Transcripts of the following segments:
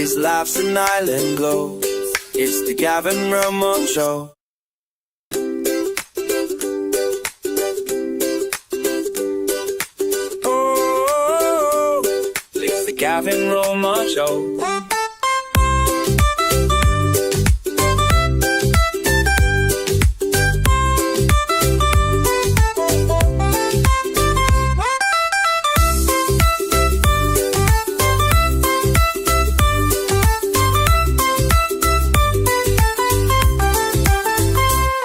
Stories, laughs and island glow. It's the Gavin Rumble Show. Oh, it's the Gavin Rumble Show.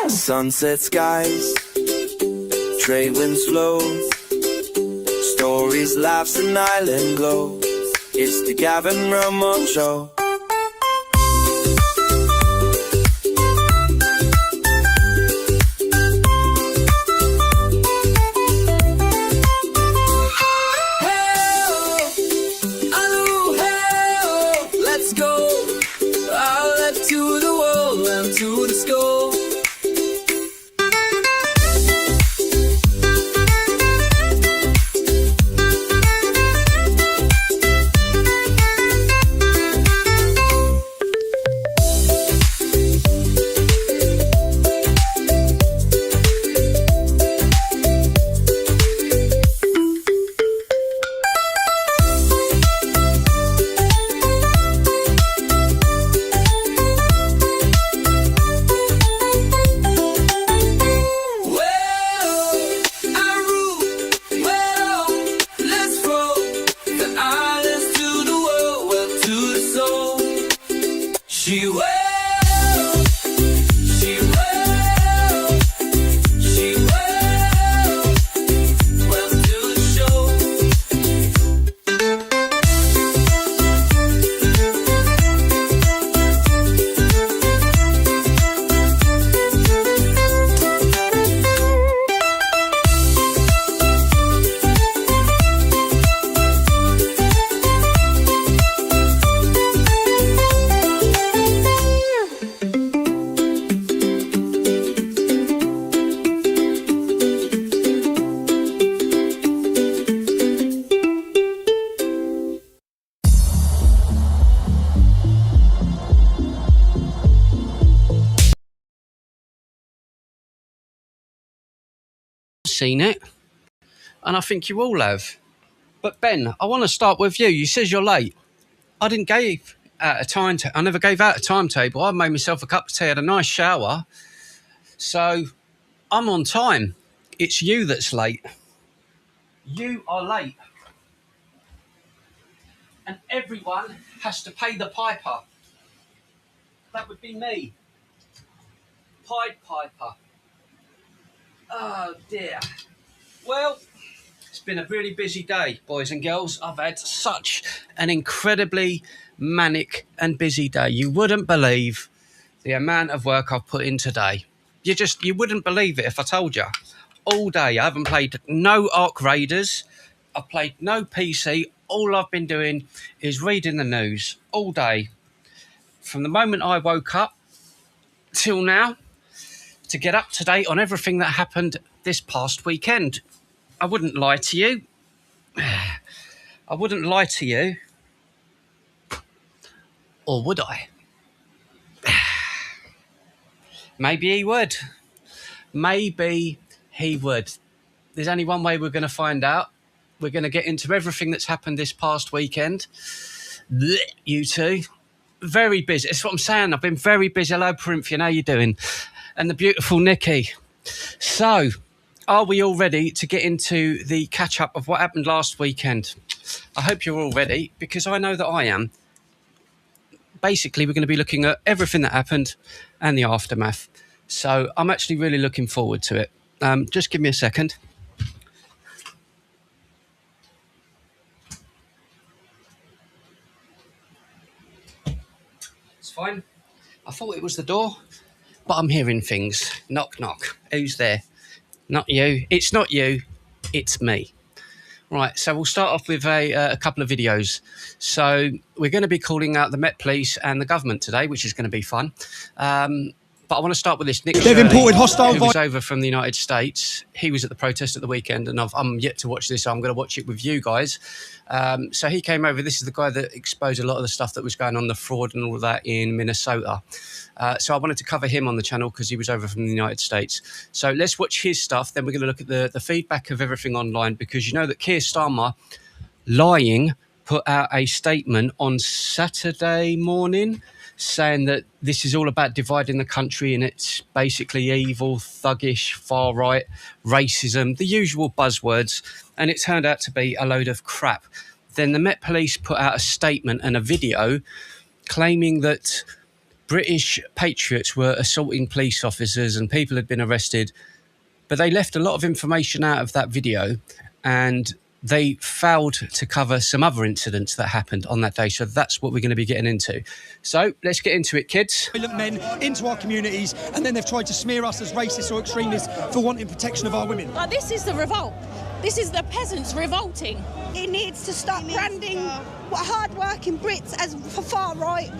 Sunset skies, trade winds flow, stories, laughs and island glow. It's the Gavin Rumble Show. Let's go, I'll left to the world and to the score. She will, she will, she will, welcome to the show. Seen it, and I think you all have. But Ben, I want to start with you. You says you're late. I didn't give out a time. I never gave out a timetable. I made myself a cup of tea, had a nice shower, so I'm on time. It's you that's late. You are late, and everyone has to pay the piper. That would be me. Pied Piper. Oh dear. Well, it's been a really busy day, boys and girls. I've had such an incredibly manic and busy day. You wouldn't believe the amount of work I've put in today. You wouldn't believe it if I told you. All day, I haven't played no Ark Raiders. I've played no PC. All I've been doing is reading the news all day. From the moment I woke up till now, to get up to date on everything that happened this past weekend. I wouldn't lie to you. I wouldn't lie to you. Or would I? Maybe he would. Maybe he would. There's only one way we're going to find out. We're going to get into everything that's happened this past weekend. You two. Very busy. That's what I'm saying. I've been very busy. Hello, Prinfian. How you doing? And the beautiful Nikki. So, are we all ready to get into the catch-up of what happened last weekend? I hope you're all ready, because I know that I am. Basically, we're going to be looking at everything that happened and the aftermath. So, I'm actually really looking forward to it. Just give me a second. It's fine. I thought it was the door. But I'm hearing things. Knock, knock. Who's there? Not you. It's not you. It's me. Right, so we'll start off with a couple of videos. So we're going to be calling out the Met Police and the government today, which is going to be fun. But I want to start with this. Nick They've imported hostile who was over from the United States. He was at the protest at the weekend, and I'm yet to watch this, so I'm going to watch it with you guys. So he came over. This is the guy that exposed a lot of the stuff that was going on, the fraud and all that in Minnesota. So I wanted to cover him on the channel because he was over from the United States. So let's watch his stuff. Then we're going to look at the feedback of everything online, because you know that Keir Starmer, lying, put out a statement on Saturday morning saying that this is all about dividing the country and it's basically evil, thuggish, far-right, racism, the usual buzzwords, and it turned out to be a load of crap. Then the Met Police put out a statement and a video claiming that British patriots were assaulting police officers and people had been arrested, but they left a lot of information out of that video, and they failed to cover some other incidents that happened on that day. So that's what we're going to be getting into. So let's get into it, kids. Men into our communities, and then they've tried to smear us as racists or extremists for wanting protection of our women. This is the revolt. This is the peasants revolting. He needs to stop branding hard-working Brits as for far right.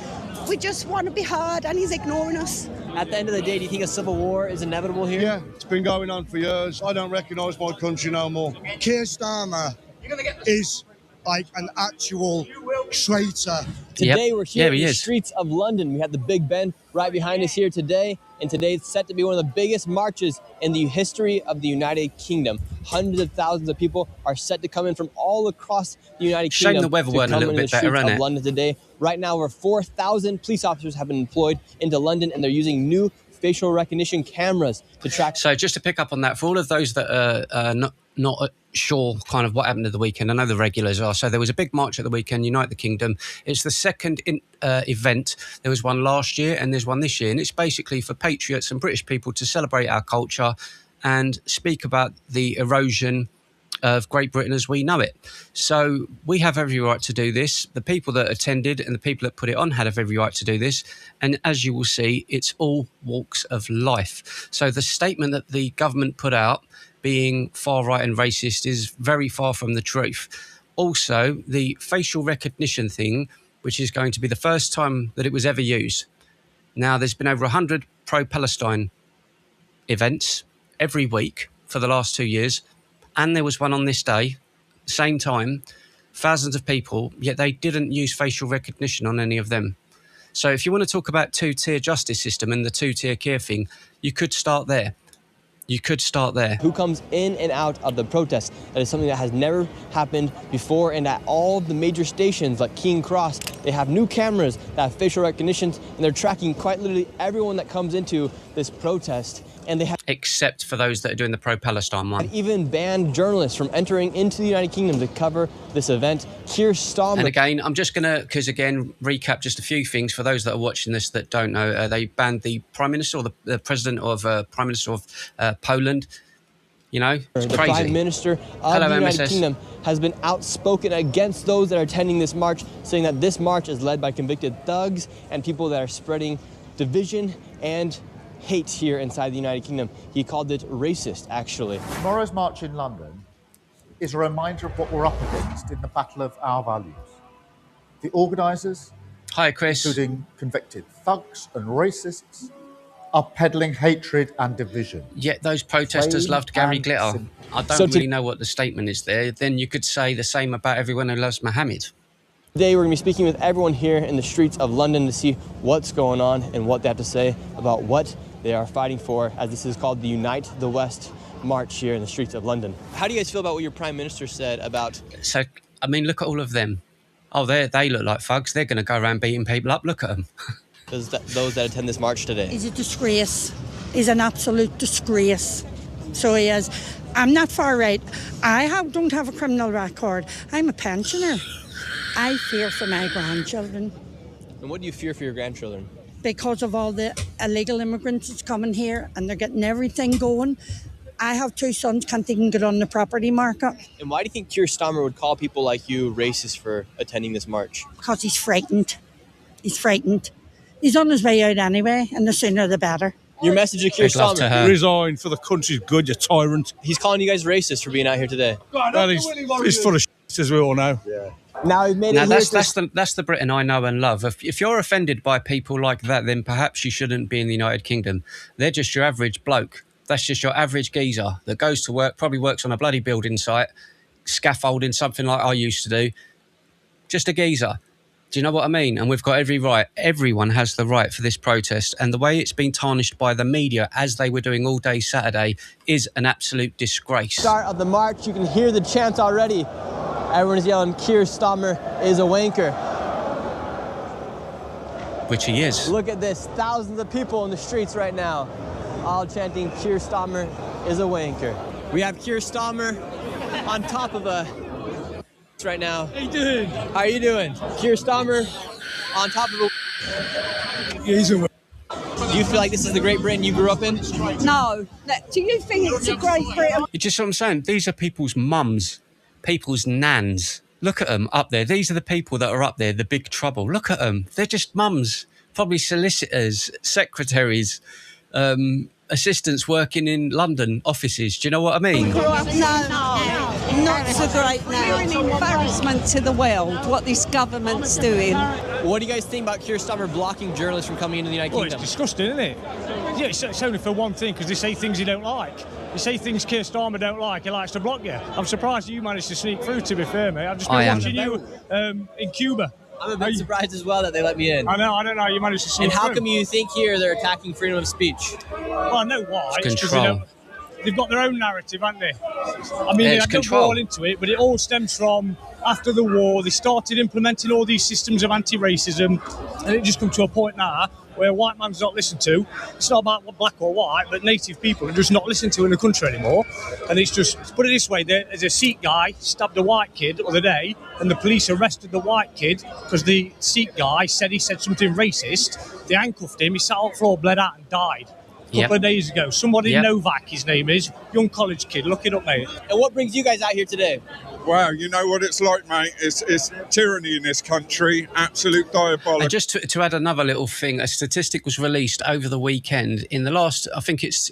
We just want to be heard, and he's ignoring us. At the end of the day, do you think a civil war is inevitable here? Yeah, it's been going on for years. I don't recognise my country no more. Keir Starmer is like an actual traitor. Today we're here in the is. streets of London. We have the Big Ben right behind us here today, and today it's set to be one of the biggest marches in the history of the United Kingdom. Hundreds of thousands of people are set to come in from all across the United Kingdom. Shame the weather weren't a little bit better, isn't it? London today. Right now, over 4,000 police officers have been employed into London, and they're using new facial recognition cameras to track. So just to pick up on that, for all of those that are not sure kind of what happened at the weekend, I know the regulars are. So there was a big march at the weekend, Unite the Kingdom. It's the second event. There was one last year and there's one this year. And it's basically for patriots and British people to celebrate our culture and speak about the erosion of Great Britain as we know it. So we have every right to do this. The people that attended and the people that put it on had every right to do this. And as you will see, it's all walks of life. So the statement that the government put out, being far right and racist, is very far from the truth. Also, the facial recognition thing, which is going to be the first time that it was ever used. Now, there's been over 100 pro-Palestine events every week for the last 2 years. And there was one on this day, same time, thousands of people, yet they didn't use facial recognition on any of them. So if you want to talk about two-tier justice system and the two-tier care thing, you could start there. You could start there. Who comes in and out of the protest. That is something that has never happened before, and at all the major stations like King's Cross, they have new cameras that have facial recognition, and they're tracking quite literally everyone that comes into this protest. And they have, except for those that are doing the pro-Palestine one. Even banned journalists from entering into the United Kingdom to cover this event. Keir Starmer. And again, I'm just going to, because again, recap just a few things for those that are watching this that don't know. They banned the Prime Minister or the President of Prime Minister of Poland. You know, it's the crazy. Prime Minister of the United Kingdom has been outspoken against those that are attending this march, saying that this march is led by convicted thugs and people that are spreading division and hate here inside the United Kingdom. He called it racist, actually. Tomorrow's march in London is a reminder of what we're up against in the battle of our values. The organisers, hi Chris, including convicted thugs and racists, are peddling hatred and division. Yet those protesters loved Gary Glitter. I don't really know what the statement is there. Then you could say the same about everyone who loves Mohammed. Today we're going to be speaking with everyone here in the streets of London to see what's going on and what they have to say about what they are fighting for, as this is called the Unite the West march here in the streets of London. How do you guys feel about what your Prime Minister said about... So, I mean, look at all of them. Oh, they look like thugs. They're going to go around beating people up. Look at them. Those that attend this march today. He's a disgrace. He's an absolute disgrace. So he is. I'm not far right. Don't have a criminal record. I'm a pensioner. I fear for my grandchildren. And what do you fear for your grandchildren? Because of all the illegal immigrants that's coming here and they're getting everything going. I have 2 sons, can't even get on the property market. And why do you think Keir Starmer would call people like you racist for attending this march? Because he's frightened. He's frightened. He's on his way out anyway, and the sooner the better. Your message to Keir Starmer. Resign for the country's good, you tyrant. He's calling you guys racist for being out here today. Well, he's full of shit, as we all know. Yeah. Now he's made Now it that's the Britain I know and love. If you're offended by people like that, then perhaps you shouldn't be in the United Kingdom. They're just your average bloke. That's just your average geezer that goes to work, probably works on a bloody building site, scaffolding, something like I used to do. Just a geezer. Do you know what I mean? And we've got every right. Everyone has the right for this protest. And the way it's been tarnished by the media, as they were doing all day Saturday, is an absolute disgrace. Start of the march, you can hear the chant already. Everyone is yelling, Keir Starmer is a wanker. Which he is. Look at this, thousands of people in the streets right now, all chanting, Keir Starmer is a wanker. We have Keir Starmer on top of a right now. How you doing? How are you doing? Keir Starmer on top of a... He's a... Do you feel like this is the Great Britain you grew up in? No. Do you think it's a Great Britain? You just what I'm saying? These are people's mums, people's nans. Look at them up there. These are the people that are up there, the big trouble. Look at them. They're just mums, probably solicitors, secretaries, assistants working in London offices. Do you know what I mean? No, not so great now. It's an embarrassment to the world what this government's doing. What do you guys think about Keir Starmer blocking journalists from coming into the United Kingdom? It's disgusting, isn't it? Yeah, it's only for one thing, because they say things you don't like. You say things Keir Starmer don't like, he likes to block you. I'm surprised you managed to sneak through, to be fair, mate. I've just been watching you in Cuba. I'm a bit surprised as well that they let me in. I don't know, you managed to sneak through. And how through. come you think here they're attacking freedom of speech? Well, I know why. It's control. They've got their own narrative, haven't they? I mean, I don't go all into it, but it all stems from after the war. They started implementing all these systems of anti-racism, and it just come to a point now where white man's not listened to. It's not about what black or white, but native people are just not listened to in the country anymore. And it's just, put it this way, there's a Sikh guy stabbed a white kid the other day, and the police arrested the white kid because the Sikh guy said he said something racist. They handcuffed him, he sat on the floor, bled out and died. A couple of days ago. Somebody Novak, his name is, young college kid. Look it up, mate. And what brings you guys out here today? Wow, you know what it's like, mate. It's tyranny in this country, absolute diabolical. And just to add another little thing, a statistic was released over the weekend. In the last, I think it's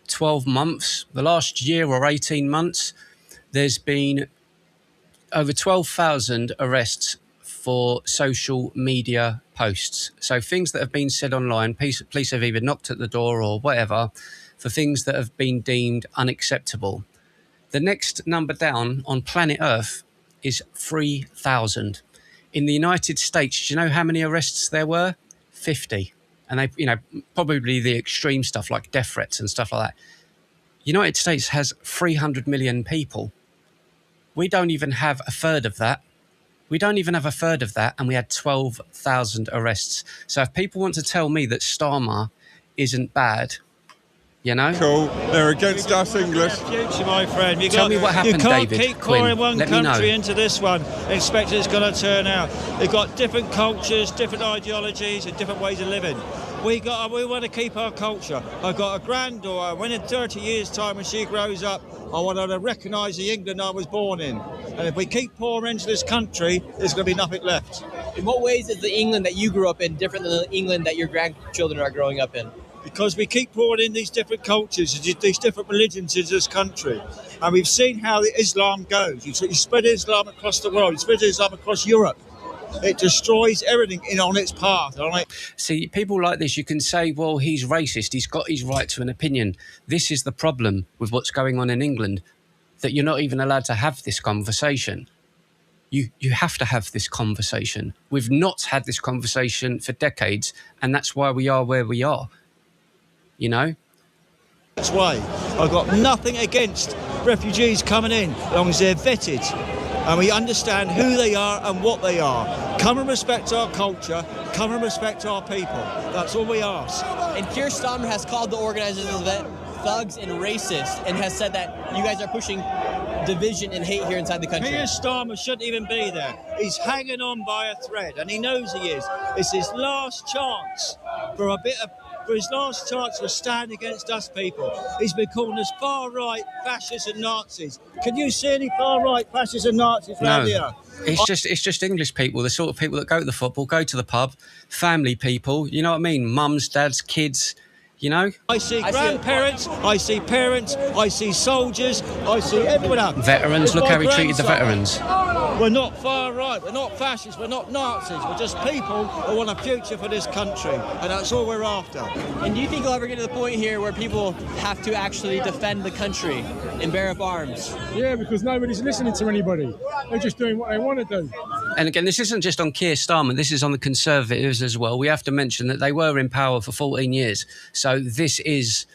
12 months, the last year or 18 months, there's been over 12,000 arrests for social media posts. So things that have been said online, police have either knocked at the door or whatever, for things that have been deemed unacceptable. The next number down on planet Earth is 3,000. In the United States, do you know how many arrests there were? 50. And they, probably the extreme stuff like death threats and stuff like that. United States has 300 million people. We don't even have a third of that. And we had 12,000 arrests. So if people want to tell me that Starmer isn't bad, Cool. They're against us English. Future, my friend. Tell me what happened, David. You can't keep Quinn, pouring one let me know. country into this one, expecting it's going to turn out. They've got different cultures, different ideologies, and different ways of living. We want to keep our culture. I've got a granddaughter. When in 30 years' time, when she grows up, I want her to recognise the England I was born in. And if we keep pouring into this country, there's going to be nothing left. In what ways is the England that you grew up in different than the England that your grandchildren are growing up in? Because we keep pouring in these different cultures, these different religions into this country. And we've seen how the Islam goes. You spread Islam across the world, you spread Islam across Europe. It destroys everything on its path. See, people like this, you can say, well, he's racist. He's got his right to an opinion. This is the problem with what's going on in England, that you're not even allowed to have this conversation. You have to have this conversation. We've not had this conversation for decades, and that's why we are where we are. That's why I've got nothing against refugees coming in, as long as they're vetted and we understand who they are and what they are. Come and respect our culture, come and respect our people. That's all we ask. And Keir Starmer has called the organizers of that thugs and racist, and has said that you guys are pushing division and hate here inside the country. Keir Starmer shouldn't even be there. He's hanging on by a thread, and he knows he is. It's his last chance for his last chance to stand against us people. He's been calling us far-right fascists and Nazis. Can you see any far-right fascists and Nazis around here? It's just English people, the sort of people that go to the football, go to the pub, family people, you know what I mean? Mums, dads, kids, You know? I see grandparents, I see parents, I see soldiers, I see everyone out. Veterans, look how he treated the veterans. We're not far right, we're not fascists, we're not Nazis, we're just people who want a future for this country, and that's all we're after. And do you think you'll ever get to the point here where people have to actually defend the country and bear up arms? Yeah, because nobody's listening to anybody. They're just doing what they want to do. And again, this isn't just on Keir Starmer, this is on the Conservatives as well. We have to mention that they were in power for 14 years. So this is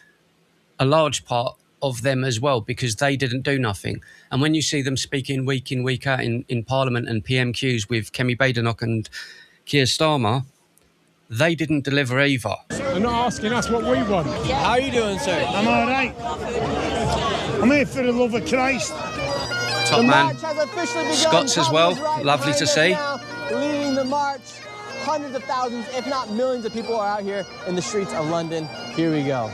a large part of them as well, because they didn't do nothing. And when you see them speaking week in, week out in Parliament and PMQs with Kemi Badenoch and Keir Starmer, they didn't deliver either. They're not asking us what we want. How are you doing, sir? I'm all right. I'm here for the love of Christ. Top The man. march has officially begun. Scots as well. Right Lovely to see. now, leading the march. Hundreds of thousands, if not millions of people are out here in the streets of London. Here we go.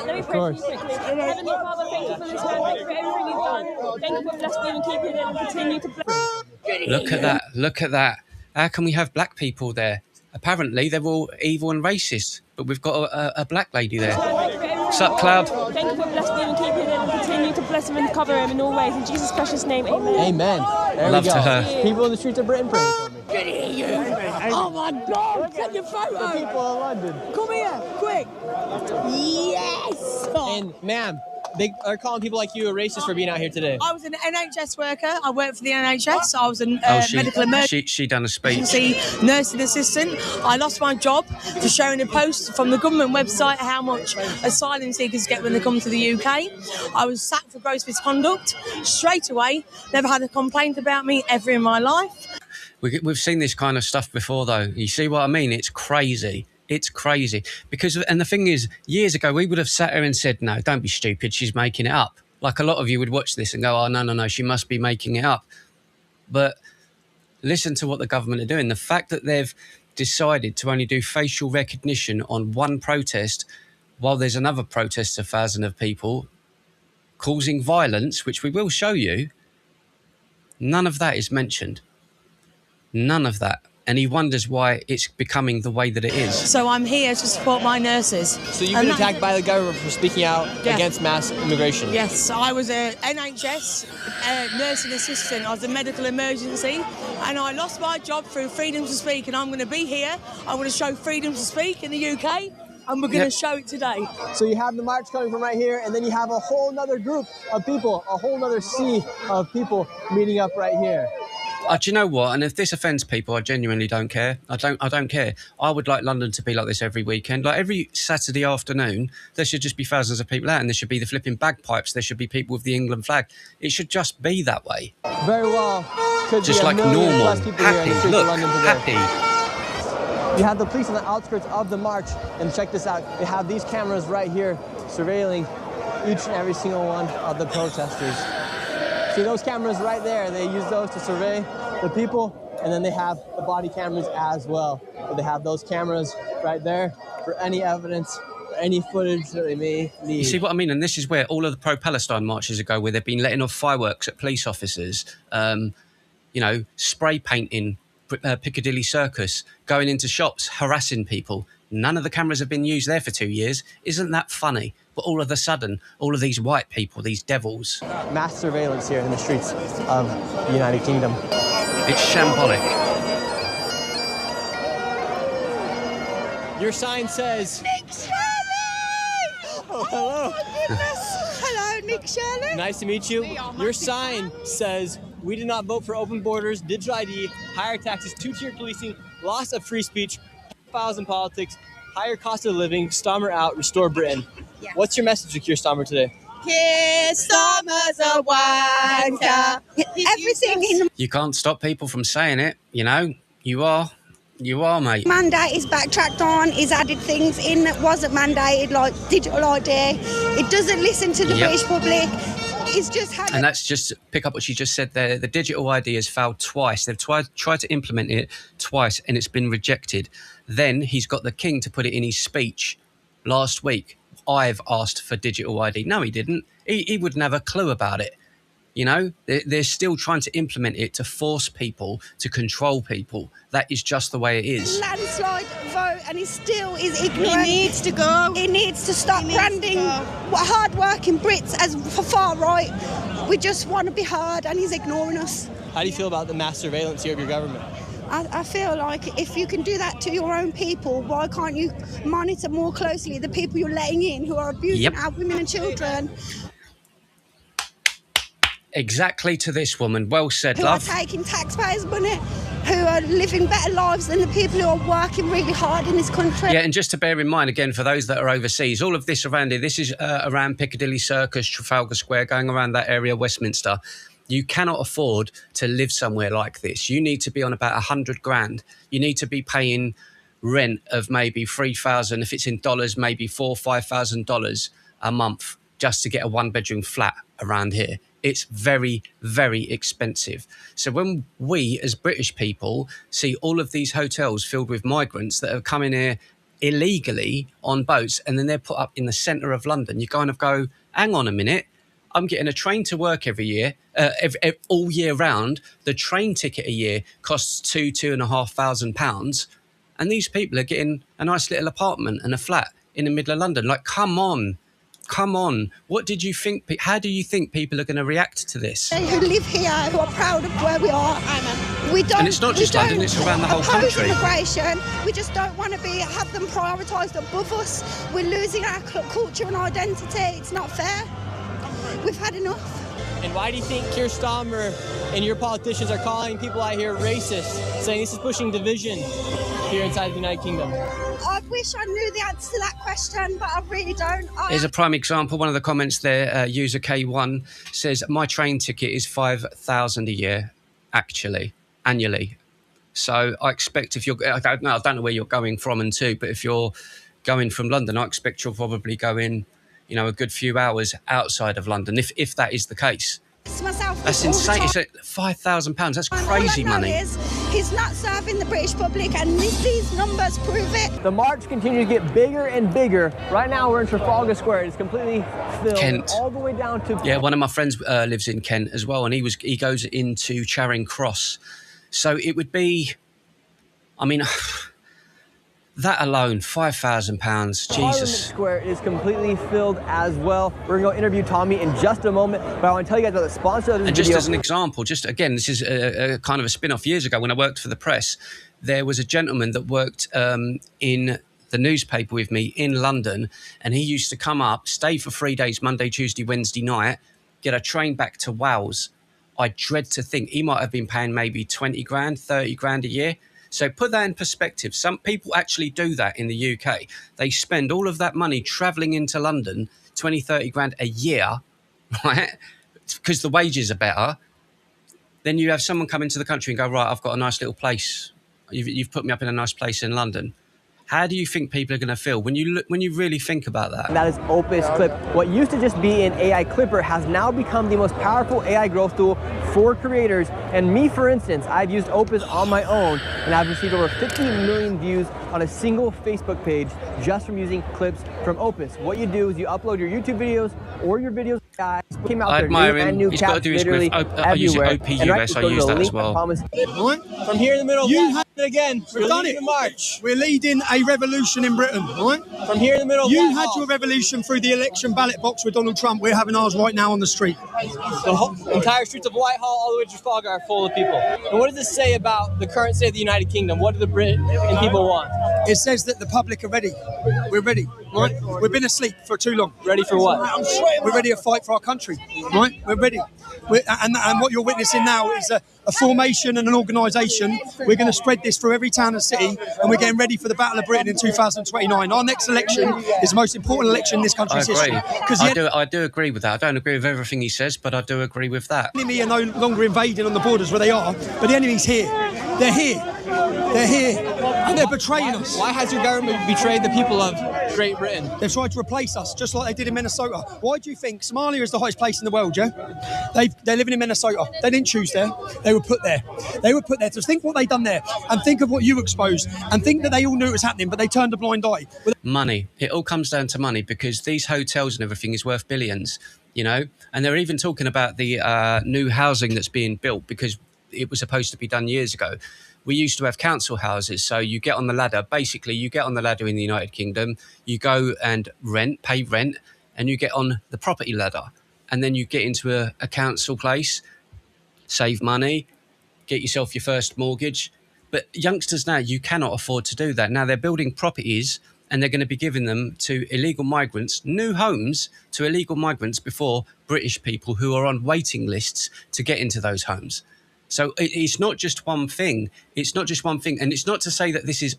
Let me pray for you quickly. Heavenly Father, thank you for this man. Thank you for everything you've done. Thank you for blessing him and keeping him and continue to bless. Look at that. Look at that. How can we have black people there? Apparently, they're all evil and racist, but we've got a black lady there. What's up, Cloud? Thank you for blessing him and keeping him and continue to bless him and cover him in all ways. In Jesus' precious name, amen. Amen. There Love we go. to her. People in the streets of Britain praying for me. Oh my God! Take your photo. The people of London. Come here, quick. Yes. And ma'am, they are calling people like you a racist for being out here today. I was an NHS worker. I worked for the NHS. I was a medical emergency She done a speech. nursing assistant. I lost my job for sharing a post from the government website how much asylum seekers get when they come to the UK. I was sacked for gross misconduct straight away. Never had a complaint about me ever in my life. We've seen this kind of stuff before, though. You see what I mean? It's crazy. It's crazy. And the thing is, years ago, we would have sat here and said, no, don't be stupid. She's making it up. Like a lot of you would watch this and go, oh, no, she must be making it up. But listen to what the government are doing. The fact that they've decided to only do facial recognition on one protest while there's another protest of 1,000 of people causing violence, which we will show you, none of that is mentioned. None of that. And he wonders why it's becoming the way that it is. So I'm here to support my nurses. So you've been attacked by the government for speaking out against mass immigration? Yes, I was a NHS nursing assistant. I was a medical emergency, and I lost my job through freedom to speak, and I'm going to be here. I'm going to show freedom to speak in the UK, and we're going to show it today. So you have the march coming from right here, and then you have a whole nother group of people, a whole nother sea of people meeting up right here. Do you know what? And if this offends people, I genuinely don't care. I don't care. I would like London to be like this every weekend. Like every Saturday afternoon, there should just be thousands of people out, and there should be the flipping bagpipes. There should be people with the England flag. It should just be that way. Very well. Could just be like normal. Happy. Look, happy. You have the police on the outskirts of the march, and check this out. They have these cameras right here surveilling each and every single one of the protesters. See those cameras right there? They use those to survey the people, and then they have the body cameras as well. So they have those cameras right there for any evidence, for any footage that they may need. You see what I mean? And this is where all of the pro-Palestine marches ago, where they've been letting off fireworks at police officers, spray painting Piccadilly Circus, going into shops, harassing people. None of the cameras have been used there for 2 years. Isn't that funny? But all of a sudden, all of these white people, these devils. Mass surveillance here in the streets of the United Kingdom. It's shambolic. Your sign says... Nick Shirley! Oh, hello. Oh, goodness. Hello, Nick Shirley. Nice to meet you. Your sign says, we did not vote for open borders, digital ID, higher taxes, two-tier policing, loss of free speech, files in politics, higher cost of living, Starmer out, restore Britain. Yeah. What's your message to Keir Starmer today? Keir Starmer's a wanker. Everything in the You can't stop people from saying it, you know. You are, mate. Mandate is backtracked on, is added things in that wasn't mandated, like digital ID. It doesn't listen to the British public. It's just had... And that's just, pick up what she just said there. The digital ID has failed twice. They've tried to implement it twice, and it's been rejected. Then he's got the King to put it in his speech last week. I've asked for digital ID. No, he didn't. He wouldn't have a clue about it. You know, they're still trying to implement it to force people, to control people. That is just the way it is. Landslide vote vote and he still is ignorant. He needs to go. He needs to stop branding hard-working Brits as for far right. We just want to be heard and he's ignoring us. How do you feel about the mass surveillance here of your government? I feel like if you can do that to your own people, why can't you monitor more closely the people you're letting in who are abusing our women and children? Exactly to this woman. Well said, who love. Who are taking taxpayers' money, who are living better lives than the people who are working really hard in this country. Yeah, and just to bear in mind, again, for those that are overseas, all of this around here, this is around Piccadilly Circus, Trafalgar Square, going around that area, Westminster. You cannot afford to live somewhere like this. You need to be on about 100 grand. You need to be paying rent of maybe 3,000, if it's in dollars, maybe $4,000 or $5,000 a month just to get a one-bedroom flat around here. It's very, very expensive. So when we as British people see all of these hotels filled with migrants that have come in here illegally on boats and then they're put up in the centre of London, you kind of go, hang on a minute, I'm getting a train to work every year, all year round. The train ticket a year costs £2,500, and these people are getting a nice little apartment and a flat in the middle of London. Like, come on. What did you think? How do you think people are going to react to this? Who live here, who are proud of where we are. We don't. And it's not just London; it's around the whole country. Immigration. We just don't want to have them prioritised above us. We're losing our culture and identity. It's not fair. We've had enough. And why do you think Keir Starmer and your politicians are calling people out here racist, saying this is pushing division here inside the United Kingdom? I wish I knew the answer to that question, but I really don't. Here's a prime example. One of the comments there, user K1 says, my train ticket is $5,000 a year, annually. So I expect if you're, I don't know where you're going from and to, but if you're going from London, I expect you'll probably go in, a good few hours outside of London, if that is the case. That's insane. It's £5,000. That's crazy money. He's not serving the British public, and these numbers prove it. The march continues to get bigger and bigger. Right now, we're in Trafalgar Square. It's completely filled Kent. All the way down to... Yeah, one of my friends lives in Kent as well, and he goes into Charing Cross. So it would be, that alone, £5,000, Jesus. Parliament Square is completely filled as well. We're going to go interview Tommy in just a moment, but I want to tell you guys about the sponsor of this video. And just as an example, again, this is a kind of a spin-off years ago when I worked for the press. There was a gentleman that worked in the newspaper with me in London, and he used to come up, stay for 3 days, Monday, Tuesday, Wednesday night, get a train back to Wales. I dread to think he might have been paying maybe 20 grand, 30 grand a year. So put that in perspective. Some people actually do that in the UK. They spend all of that money travelling into London, 20, 30 grand a year, right? Because the wages are better. Then you have someone come into the country and go, right, I've got a nice little place. You've put me up in a nice place in London. How do you think people are going to feel when you really think about that? And that is OpusClip. What used to just be an AI clipper has now become the most powerful AI growth tool for creators. And me, for instance, I've used Opus on my own, and I've received over 50 million views on a single Facebook page just from using clips from Opus. What you do is you upload your YouTube videos or your videos. Guys, came out I admire him. New He's got to do his growth. I use OPUS. I use that as well. From here in the middle, you had it again. We've done it. March. We're leading a revolution in Britain, right? From here in the middle. You had your revolution through the election ballot box with Donald Trump. We're having ours right now on the street. The entire streets of Whitehall, all the way to Trafalgar, are full of people. And what does this say about the current state of the United Kingdom? What do the British people want? It says that the public are ready. We're ready, right? We've been asleep for too long. Ready for what? We're ready to fight for our country, right? We're ready. And what you're witnessing now is a formation and an organisation. We're going to spread this through every town and city, and we're getting ready for the Battle of Britain in 2029. Our next election is the most important election in this country's history. I do agree with that. I don't agree with everything he says, but I do agree with that. The enemy are no longer invading on the borders where they are, but the enemy's here. They're here. They're here, and they're betraying us. Why has your government betrayed the people of Great Britain? They've tried to replace us, just like they did in Minnesota. Why do you think Somalia is the highest place in the world, yeah? They're living in Minnesota. They didn't choose there. They were put there. They were put there. Just think what they've done there, and think of what you exposed, and think that they all knew it was happening, but they turned a blind eye. Money. It all comes down to money, because these hotels and everything is worth billions, and they're even talking about the new housing that's being built, because it was supposed to be done years ago. we used to have council houses. So you get on the ladder. Basically, you get on the ladder in the United Kingdom, you go and pay rent, and you get on the property ladder. And then you get into a council place, save money, get yourself your first mortgage. But youngsters now, you cannot afford to do that. Now they're building properties and they're going to be giving them to illegal migrants, new homes to illegal migrants before British people who are on waiting lists to get into those homes. So it's not just one thing. It's not just one thing. And it's not to say that this is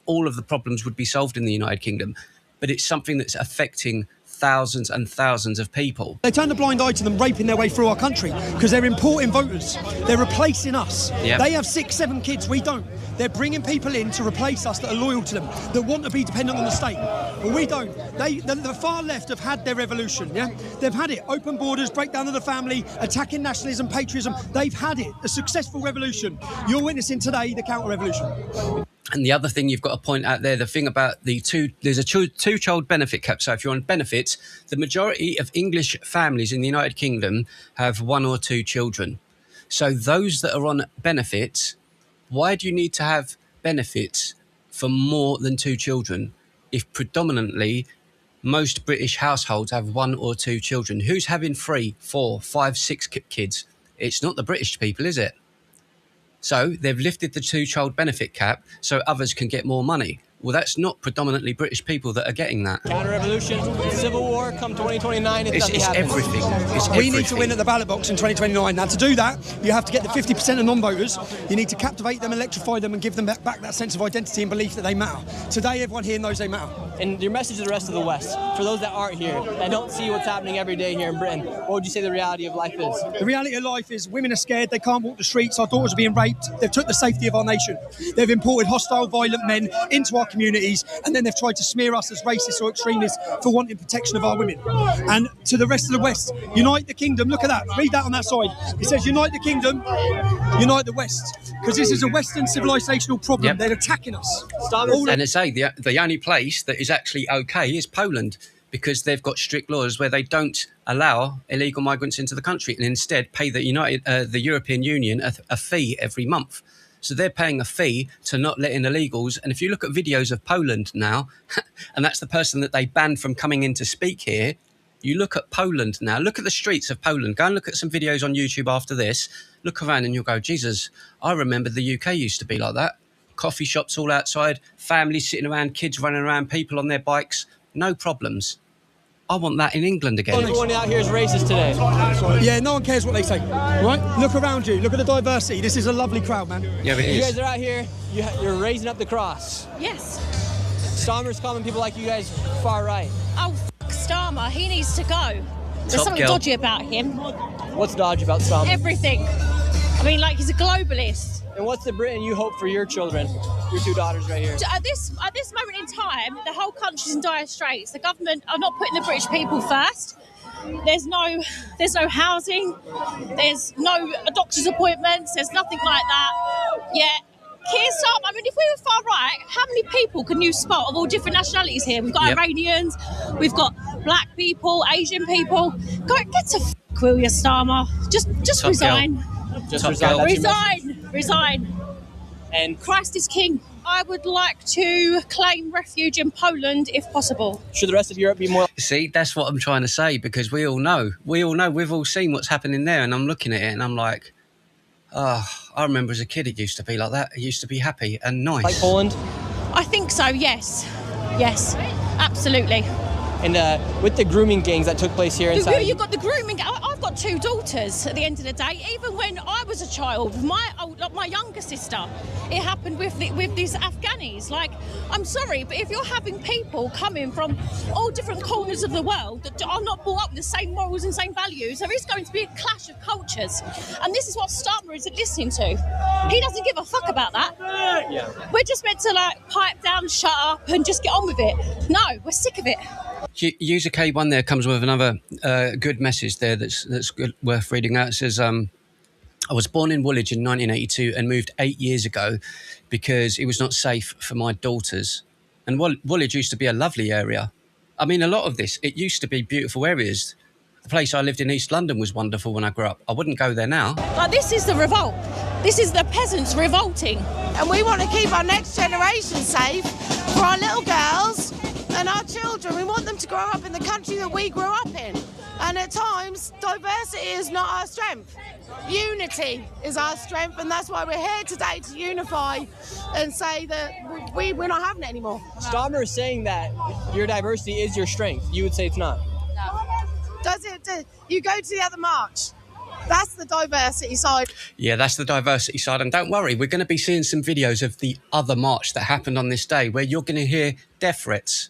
all of the problems would be solved in the United Kingdom, but it's something that's affecting thousands and thousands of people. They turn a blind eye to them raping their way through our country because they're importing voters. They're replacing us. Yep. They have 6, 7 kids, we don't. They're bringing people in to replace us that are loyal to them, that want to be dependent on the state. But we don't. The far left have had their revolution, yeah? They've had it. Open borders, breakdown of the family, attacking nationalism, patriotism. They've had it. A successful revolution. You're witnessing today the counter-revolution. And the other thing you've got to point out there, the thing about there's a two-child benefit cap. So if you're on benefits, the majority of English families in the United Kingdom have 1 or 2 children. So those that are on benefits, why do you need to have benefits for more than 2 children if predominantly most British households have 1 or 2 children? Who's having 3, 4, 5, 6 kids? It's not the British people, is it? So they've lifted the 2-child benefit cap so others can get more money. Well, that's not predominantly British people that are getting that. Counter-revolution, civil war, come 2029, it's everything. It's we need to win at the ballot box in 2029. Now, to do that, you have to get the 50% of non-voters. You need to captivate them, electrify them, and give them back that sense of identity and belief that they matter. Today, everyone here knows they matter. And your message to the rest of the West, for those that aren't here, that don't see what's happening every day here in Britain, what would you say the reality of life is? The reality of life is women are scared, they can't walk the streets, our daughters are being raped, they've took the safety of our nation. They've imported hostile, violent men into our communities, and then they've tried to smear us as racists or extremists for wanting protection of our women. And to the rest of the West, unite the kingdom. Look at that. Read that on that side. It says, unite the kingdom, unite the West. Because this is a Western civilizational problem. Yep. They're attacking us. And I say the only place that is actually okay is Poland, because they've got strict laws where they don't allow illegal migrants into the country and instead pay the European Union a fee every month. So they're paying a fee to not let in illegals. And if you look at videos of Poland now, and that's the person that they banned from coming in to speak here, you look at Poland now, look at the streets of Poland, go and look at some videos on YouTube after this, look around and you'll go, Jesus, I remember the UK used to be like that. Coffee shops all outside, families sitting around, kids running around, people on their bikes, no problems. I want that in England again. Everyone out here is racist today. Yeah, no one cares what they say, right? Look around you. Look at the diversity. This is a lovely crowd, man. Yeah, it is. You guys are out here. You're raising up the cross. Yes. Starmer's calling people like you guys far right. Oh, Starmer. He needs to go. There's something dodgy about him. What's dodgy about Starmer? Everything. I mean, like, he's a globalist. And what's the Britain you hope for your children, your 2 daughters right here? At this moment in time, the whole country's in dire straits. The government are not putting the British people first. There's no housing. There's no doctor's appointments. There's nothing like that. Yeah. Keir Starmer, I mean, if we were far right, how many people can you spot of all different nationalities here? We've got Iranians, we've got black people, Asian people. Get to f***, will you, Starmer? Just resign. Just resign. Resign. And Christ is king. I would like to claim refuge in Poland if possible. Should the rest of Europe be more... See, that's what I'm trying to say, because we all know, we've all seen what's happening there, and I'm looking at it and I'm like, oh, I remember as a kid it used to be like that. It used to be happy and nice. Like Poland? I think so, yes. Yes, absolutely. And with the grooming gangs that took place here inside... You've got the grooming... I've got 2 daughters at the end of the day. Even when I was a child, my younger sister, it happened with these Afghanis. Like, I'm sorry, but if you're having people coming from all different corners of the world that are not brought up with the same morals and same values, there is going to be a clash of cultures. And this is what Starmer isn't listening to. He doesn't give a fuck about that. Yeah. We're just meant to, like, pipe down, shut up, and just get on with it. No, we're sick of it. User K1 there comes with another good message there that's good, worth reading out. It says, I was born in Woolwich in 1982 and moved 8 years ago because it was not safe for my daughters. And Woolwich used to be a lovely area. I mean, a lot of this, it used to be beautiful areas. The place I lived in East London was wonderful when I grew up. I wouldn't go there now. Like, this is the revolt. This is the peasants revolting. and we want to keep our next generation safe for our little girls and our children. We want them to grow up in the country that we grew up in. And at times, diversity is not our strength. Unity is our strength, and that's why we're here today, to unify and say that we're not having it anymore. Starmer is saying that your diversity is your strength. You would say it's not. You go to the other march. That's the diversity side. Yeah, that's the diversity side. And don't worry, we're going to be seeing some videos of the other march that happened on this day where you're going to hear death threats.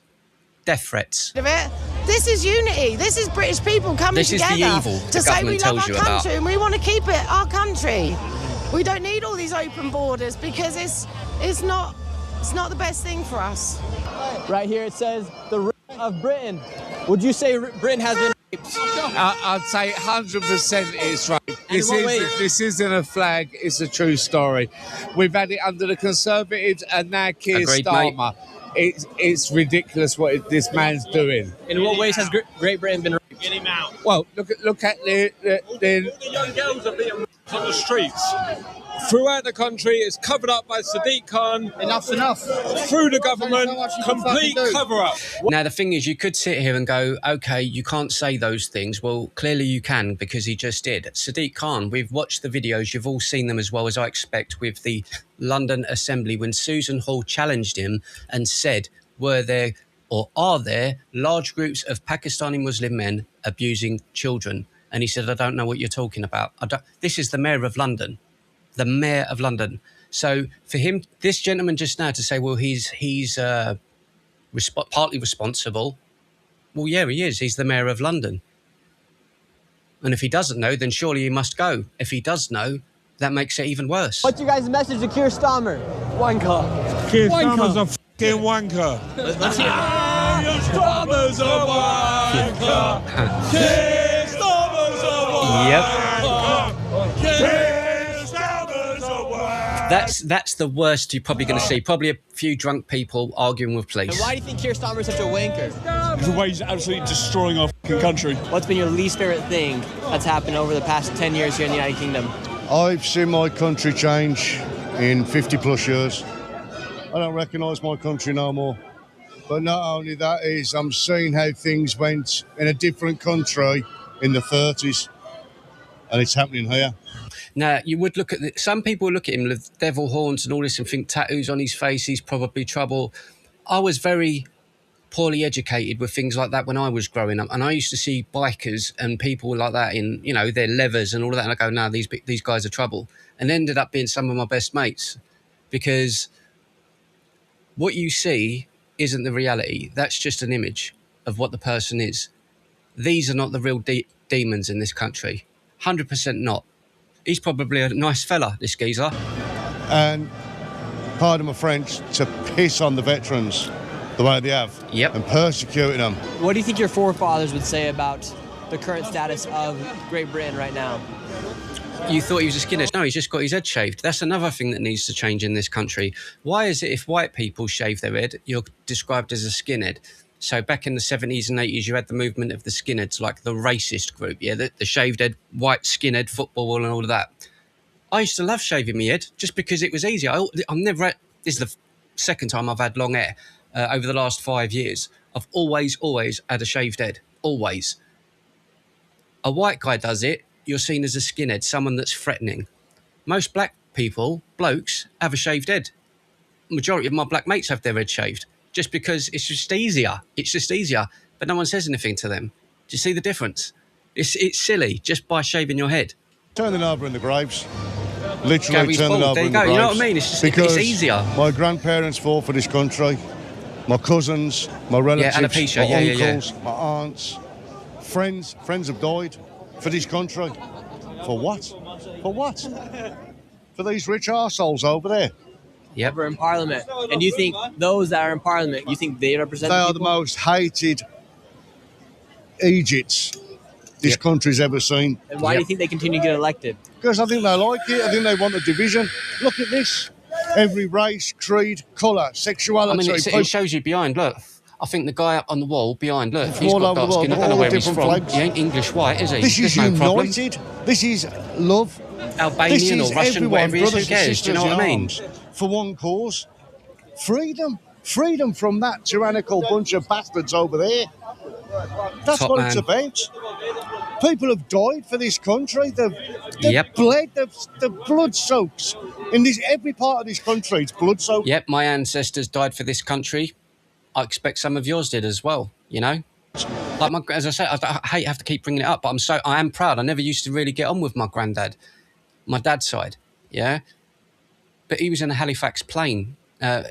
Death threats. This is unity. This is British people coming together. This is the evil to say we love our country and we want to keep it our country. We don't need all these open borders because it's not the best thing for us. Right here it says the rape of Britain. Would you say Britain has been raped? I'd say 100% it's right. This isn't a flag, it's a true story. We've had it under the Conservatives and now Keir Starmer. It's ridiculous what this man's doing. In what ways has Great Britain been raped? Get him out. Well, look at the All the young girls are being raped on the streets. Throughout the country, it's covered up by Sadiq Khan. Enough's enough. Through the government, complete cover-up. Now, the thing is, you could sit here and go, OK, you can't say those things. Well, clearly you can, because he just did. Sadiq Khan, we've watched the videos. You've all seen them as well as I expect with the London Assembly when Susan Hall challenged him and said, were there or are there large groups of Pakistani Muslim men abusing children? And he said, I don't know what you're talking about. This is the Mayor of London. The Mayor of London. So for him, this gentleman just now to say, well, he's partly responsible. Well, yeah, he is. He's the Mayor of London. And if he doesn't know, then surely he must go. If he does know, that makes it even worse. What's your guys' message to Keir Starmer? Wanker. Keir Starmer's a fucking wanker. Let's hear it. Keir Starmer's a wanker. Keir Starmer's a wanker. Yep. Keir That's the worst you're probably going to see. Probably a few drunk people arguing with police. And why do you think Keir Starmer is such a wanker? The way he's absolutely destroying our fucking country. What's been your least favourite thing that's happened over the past 10 years here in the United Kingdom? I've seen my country change in 50 plus years. I don't recognise my country no more. But not only that is, I'm seeing how things went in a different country in the 30s. And it's happening here. Now, you would look at some people look at him with devil horns and all this and think tattoos on his face, he's probably trouble. I was very poorly educated with things like that when I was growing up. And I used to see bikers and people like that in, you know, their leathers and all of that. And I go, no, these guys are trouble. And ended up being some of my best mates. Because what you see isn't the reality. That's just an image of what the person is. These are not the real demons in this country. 100% not. He's probably a nice fella, this geezer. And pardon my French, to piss on the veterans the way they have. Yep. And persecuting them. What do you think your forefathers would say about the current status of Great Britain right now? You thought he was a skinhead. No, he's just got his head shaved. That's another thing that needs to change in this country. Why is it if white people shave their head, you're described as a skinhead? So back in the 70s and 80s, you had the movement of the skinheads, like the racist group, yeah, the shaved head, white skinhead, football and all of that. I used to love shaving my head just because it was easy. This is the second time I've had long hair over the last 5 years. I've always had a shaved head, always. A white guy does it, you're seen as a skinhead, someone that's threatening. Most black people, blokes, have a shaved head. Majority of my black mates have their head shaved. Just because it's just easier. It's just easier. But no one says anything to them. Do you see the difference? It's silly just by shaving your head. Turn them over in the graves. Literally Gary's turn them bald. over There in you the go. graves. You know what I mean? It's just because it's easier. My grandparents fought for this country. My cousins, my relatives, alopecia. my uncles, my aunts, friends have died for this country. For what? For what? For these rich arseholes over there. Yep. We're in Parliament. And do you think those that are in Parliament, you think they represent They the are people? the most hated Egypts this country's ever seen. And why do you think they continue to get elected? Because I think they like it. I think they want the division. Look at this. Every race, creed, colour, sexuality. I mean, it shows you behind, look. I think the guy up on the wall behind, look, he's all got over the dark world, skin. I don't know all where he's different from. flags. He ain't English white, is he? This is There's no problem. united. This is love. Albanian This or is Russian, everyone, whatever he is, who brothers and cares? Do you know sisters what I in mean? arms. for one cause. Freedom. Freedom from that tyrannical bunch of bastards over there. That's Top what man. it's about. People have died for this country. They've bled. The blood soaks in every part of this country. It's blood soaked. Yep, my ancestors died for this country. I expect some of yours did as well. You know, like as I say, I hate have to keep bringing it up, but I am proud. I never used to really get on with my granddad, my dad's side. Yeah, but he was in a Halifax plane.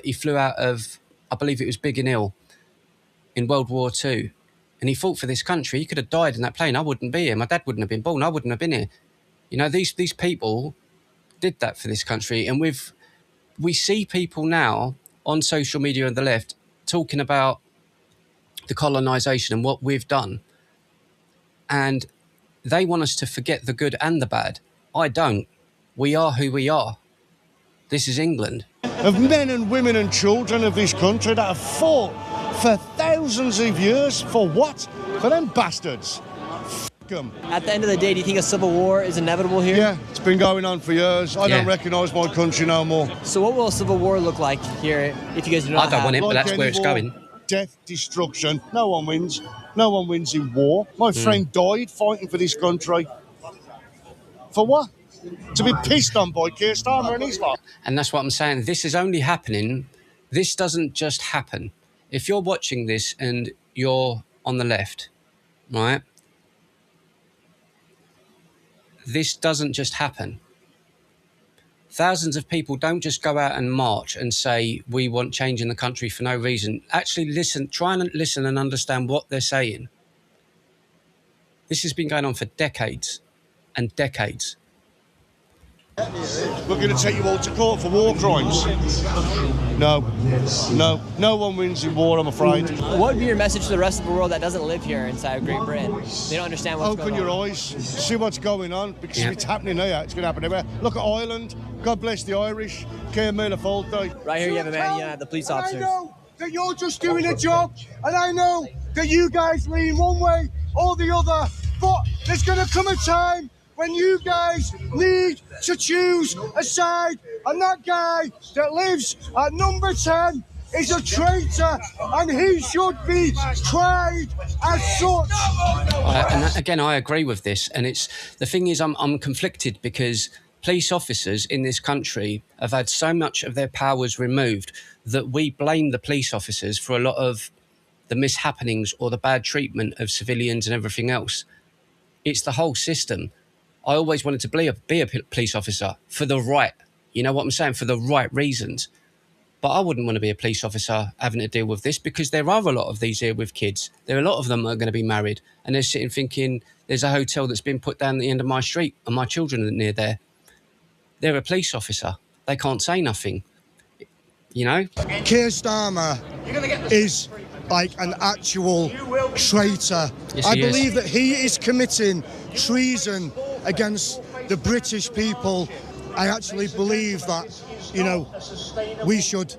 He flew out of, I believe it was Biggin Hill, in World War II. And he fought for this country. He could have died in that plane. I wouldn't be here. My dad wouldn't have been born. I wouldn't have been here. You know, these people did that for this country. And we see people now on social media on the left talking about the colonisation and what we've done. And they want us to forget the good and the bad. I don't. We are who we are. This is England. Of men and women and children of this country that have fought for thousands of years. For what? For them bastards. F*** them. At the end of the day, do you think a civil war is inevitable here? Yeah, it's been going on for years. I don't recognise my country no more. So what will a civil war look like here if you guys do not I don't want it, but that's where it's going. Death, destruction. No one wins. No one wins in war. My friend died fighting for this country. For what? To be pissed on by Keir Starmer and his lot. And that's what I'm saying. This is only happening. This doesn't just happen. If you're watching this and you're on the left, right? This doesn't just happen. Thousands of people don't just go out and march and say, we want change in the country for no reason. Actually listen, try and listen and understand what they're saying. This has been going on for decades and decades. We're going to take you all to court for war crimes. No one wins in war, I'm afraid. What would be your message to the rest of the world that doesn't live here inside of Great Britain? They don't understand what's going on. Open your eyes, see what's going on, because if it's happening here, it's going to happen everywhere. Look at Ireland. God bless the Irish. Keir Faulty. Right here you have a man, the police officers. I know that you're just doing a job, and I know that you guys lean one way or the other, but there's going to come a time when you guys need to choose a side, and that guy that lives at number 10 is a traitor, and he should be tried as such. Again, I agree with this, and the thing is, I'm conflicted because police officers in this country have had so much of their powers removed that we blame the police officers for a lot of the mishappenings or the bad treatment of civilians and everything else. It's the whole system. I always wanted to be a police officer for the right, you know what I'm saying, for the right reasons. But I wouldn't want to be a police officer having to deal with this, because there are a lot of these here with kids. There are a lot of them that are going to be married, and they're sitting thinking, there's a hotel that's been put down at the end of my street and my children are near there. They're a police officer. They can't say nothing, you know? Keir Starmer is like an actual traitor. Yes, I believe that he is committing treason against the British people. I actually believe that, you know, we should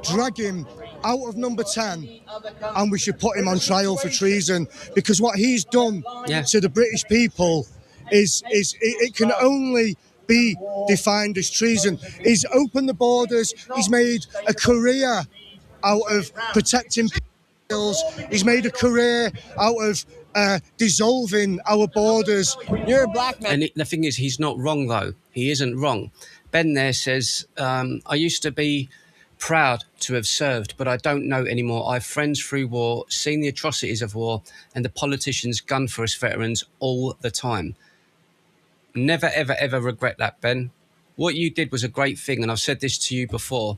drag him out of number 10 and we should put him on trial for treason, because what he's done to the British people is it can only be defined as treason. He's opened the borders, he's made a career out of protecting people, he's made a career out of dissolving our borders. You're a black man. And the thing is, he's not wrong, though. He isn't wrong. Ben there says, I used to be proud to have served, but I don't know anymore. I've friends through war, seen the atrocities of war, and the politicians gun for us veterans all the time. Never, ever, ever regret that, Ben. What you did was a great thing, and I've said this to you before.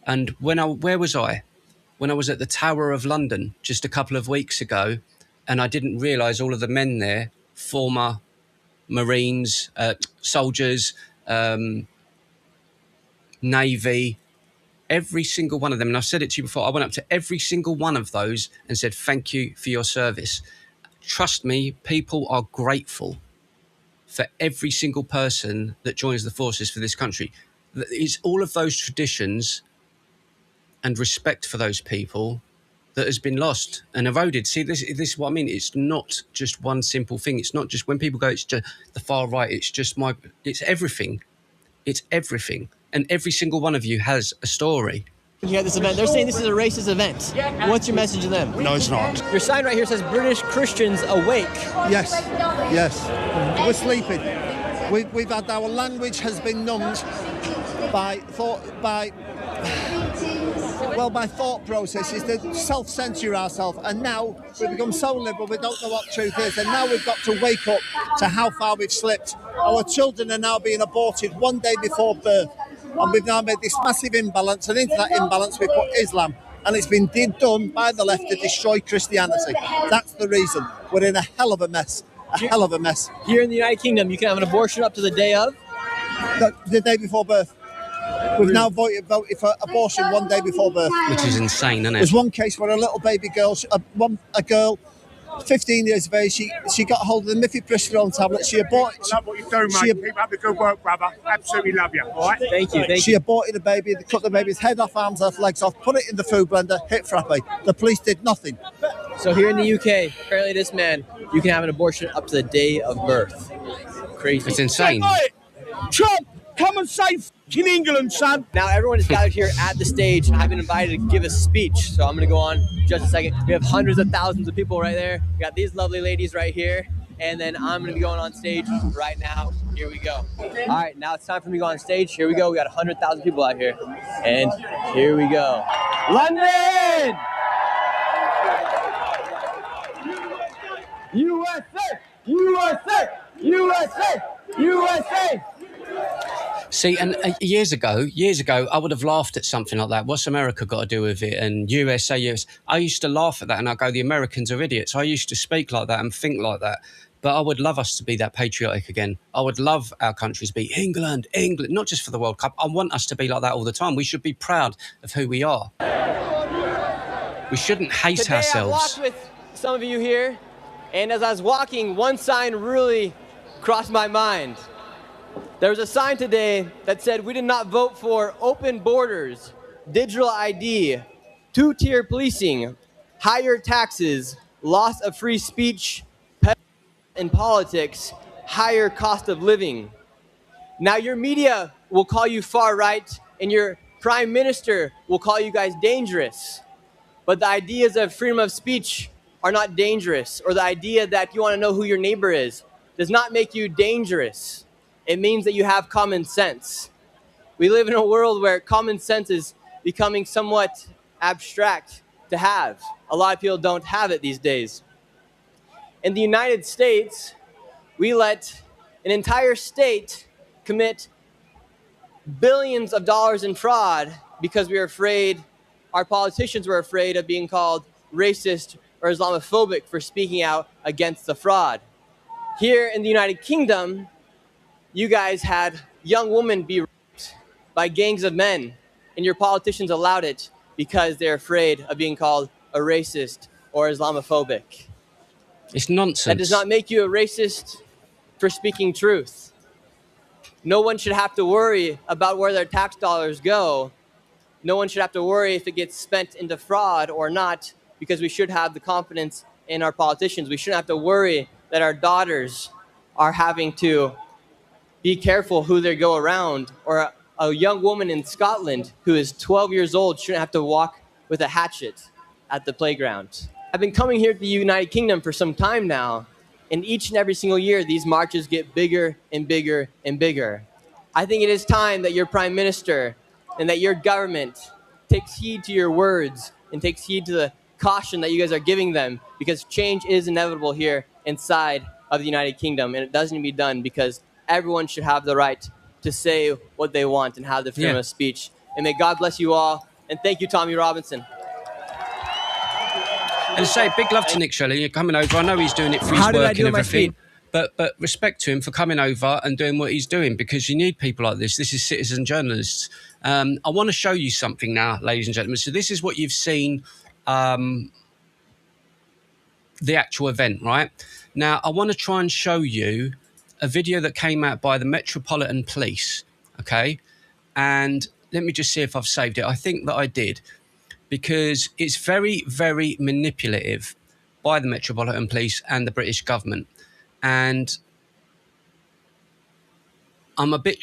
And where was I? When I was at the Tower of London just a couple of weeks ago, and I didn't realise all of the men there, former Marines, soldiers, Navy, every single one of them, and I've said it to you before, I went up to every single one of those and said, thank you for your service. Trust me, people are grateful for every single person that joins the forces for this country. It's all of those traditions and respect for those people that has been lost and eroded. See, this is what I mean. It's not just one simple thing. It's not just when people go, it's just the far right. It's just it's everything. It's everything. And every single one of you has a story. Here at this event, they're saying this is a racist event. What's your message to them? No, it's not. Your sign right here says British Christians awake. Yes, yes. We're sleeping. We've had our language has been numbed by thought processes to self-censor ourselves, and now we've become so liberal we don't know what truth is, and now we've got to wake up to how far we've slipped. Our children are now being aborted one day before birth, and we've now made this massive imbalance, and into that imbalance we put Islam, and it's been done by the left to destroy Christianity. That's the reason. We're in a hell of a mess. Hell of a mess. Here in the United Kingdom, you can have an abortion up to the day of? The day before birth. We've now voted for abortion one day before birth. Which is insane, isn't it? There's one case where a little baby girl, a girl, 15 years of age, she got hold of the mifepristone tablet. She aborted. I love what you're doing, mate. Keep up the good work, brother. Absolutely love you. All right? Thank you. She aborted the baby. They cut the baby's head off, arms off, legs off, put it in the food blender, hit frappe. The police did nothing. So here in the UK, apparently this man, you can have an abortion up to the day of birth. Crazy. It's insane. Trump, come and save in England, son. Now everyone is gathered here at the stage. I've been invited to give a speech, so I'm going to go on just a second. We have hundreds of thousands of people right there. We got these lovely ladies right here, and then I'm going to be going on stage right now. Here we go. All right, now it's time for me to go on stage. Here we go. We got 100,000 people out here, and here we go. London! USA! USA! USA! USA! See, and years ago, I would have laughed at something like that. What's America got to do with it? And USA, US. I used to laugh at that and I go, the Americans are idiots. I used to speak like that and think like that. But I would love us to be that patriotic again. I would love our country to be England, not just for the World Cup. I want us to be like that all the time. We should be proud of who we are. We shouldn't hate Today ourselves. I walked with some of you here, and as I was walking, one sign really crossed my mind. There was a sign today that said we did not vote for open borders, digital ID, two-tier policing, higher taxes, loss of free speech, in politics, higher cost of living. Now your media will call you far right, and your prime minister will call you guys dangerous. But the ideas of freedom of speech are not dangerous, or the idea that you want to know who your neighbor is does not make you dangerous. It means that you have common sense. We live in a world where common sense is becoming somewhat abstract to have. A lot of people don't have it these days. In the United States, we let an entire state commit billions of dollars in fraud because we were afraid, our politicians were afraid of being called racist or Islamophobic for speaking out against the fraud. Here in the United Kingdom, you guys had young women be raped by gangs of men, and your politicians allowed it because they're afraid of being called a racist or Islamophobic. It's nonsense. That does not make you a racist for speaking truth. No one should have to worry about where their tax dollars go. No one should have to worry if it gets spent into fraud or not, because we should have the confidence in our politicians. We shouldn't have to worry that our daughters are having to be careful who they go around, or a young woman in Scotland who is 12 years old shouldn't have to walk with a hatchet at the playground. I've been coming here to the United Kingdom for some time now, and each and every single year these marches get bigger and bigger and bigger. I think it is time that your Prime Minister and that your government takes heed to your words and takes heed to the caution that you guys are giving them, because change is inevitable here inside of the United Kingdom, and it doesn't need to be done because everyone should have the right to say what they want and have the freedom of speech. And may God bless you all. And thank you, Tommy Robinson. And say big love to Nick Shelley. You're coming over. I know he's doing it for his work and everything. But respect to him for coming over and doing what he's doing, because you need people like this. This is citizen journalists. I want to show you something now, ladies and gentlemen. So this is what you've seen, the actual event, right? Now, I want to try and show you a video that came out by the Metropolitan Police, okay? And let me just see if I've saved it. I think that I did. because it's very, very manipulative by the Metropolitan Police and the British government. And I'm a bit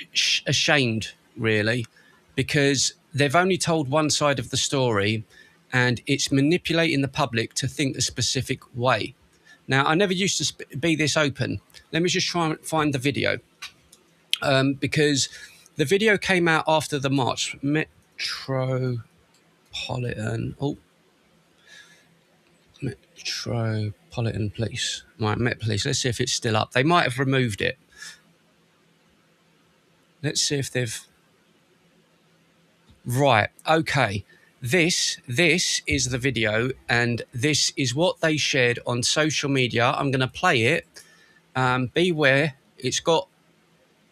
ashamed, really, because they've only told one side of the story and it's manipulating the public to think a specific way. Now, I never used to be this open. Let me just try and find the video, because the video came out after the march. Metropolitan Police. Right, Met Police. Let's see if it's still up. They might have removed it. Let's see if they've... Right, okay. This is the video, and this is what they shared on social media. I'm going to play it. Beware, it's got